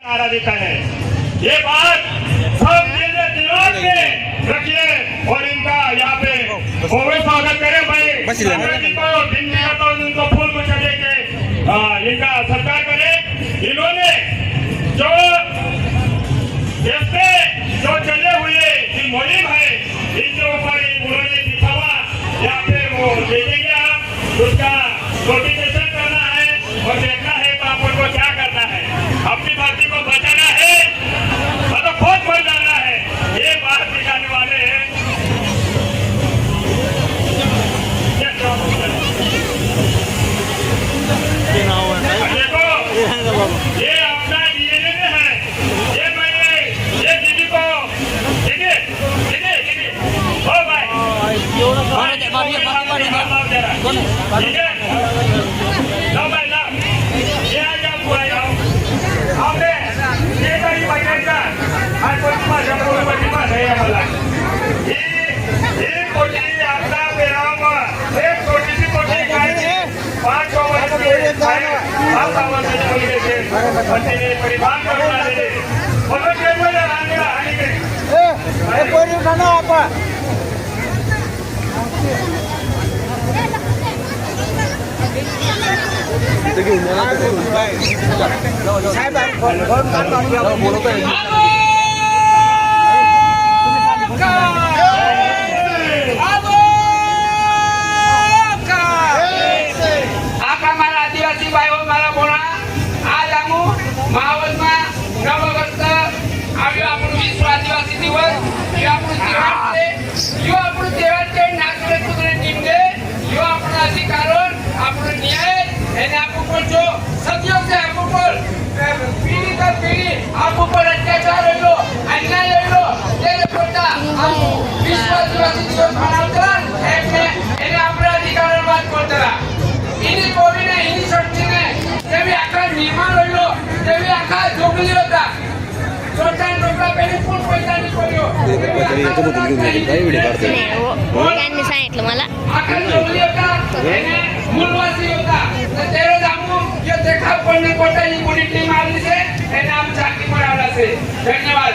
नारा देता है। ये बात सब दिमाग में रखिए और इनका यहाँ पे कोविड स्वागत करें भाई जी को दिन में तो उनको फूल को चढ़े के इनका सत्कार करें। इन्होंने जो देश पे जो चले हुए की मुहिम है इनके ऊपर उन्होंने दिखावा यहाँ पे वो देखेंगे आप उसका नोटिफिकेशन करना है और देखना है तो आप उनको क्या करना है। अपनी धरती को बचाना है मतलब बहुत मर जाना है ये बात दिखाने वाले हैं। देखो ये अपना डीएनए में है। ये मैंने ये दीदी को दीदी दीदी दीदी ओ भाई ठीक है लो भाई लो ये आ जाओ पूरा जाओ आपने ये करी भाई का आज कोई भाषा बोलने भाषा है मला ये कोटी आपला बेराम एक छोटी सी कोटी खाएंगे 5 वर्ष के खाए आप आवाज से बोलते थे बच्चे परिवार को बना दे बोलो के बोले आने के ए कोई खाना आपा साहब बोलो तो आदिवासी भाई मारा बोला आज आमू मावस में 9 ऑगस्ट आपण विश्व आदिवासी दिवस यो आपण तहेवार के नागरिक कुदरे टीम दे यो आपण अधिकारों आपण न्याय एने आपको पर जो सदियों से आपको पर पीढ़ी दर पीढ़ी आपको पर अत्याचार होइलो अन्याय होइलो तेरे पोता आपको विश्व आदिवासी दिवस मनावतरा एने आपण अधिकारों बात करतरा इनी कोविने इनी शक्तीने तेवी आका निर्माण होइलो तेवी आका जोगली होता छोटा टोकरा पहिले फुल पैसा निकोलियो त्यांनी सांगितलं मला आका जोगली होता एने मूलवासी होता तर तेरे जामू ये देखा पडने कोटा ही पूरी टीम आली से एने हम चाकी पर आला से धन्यवाद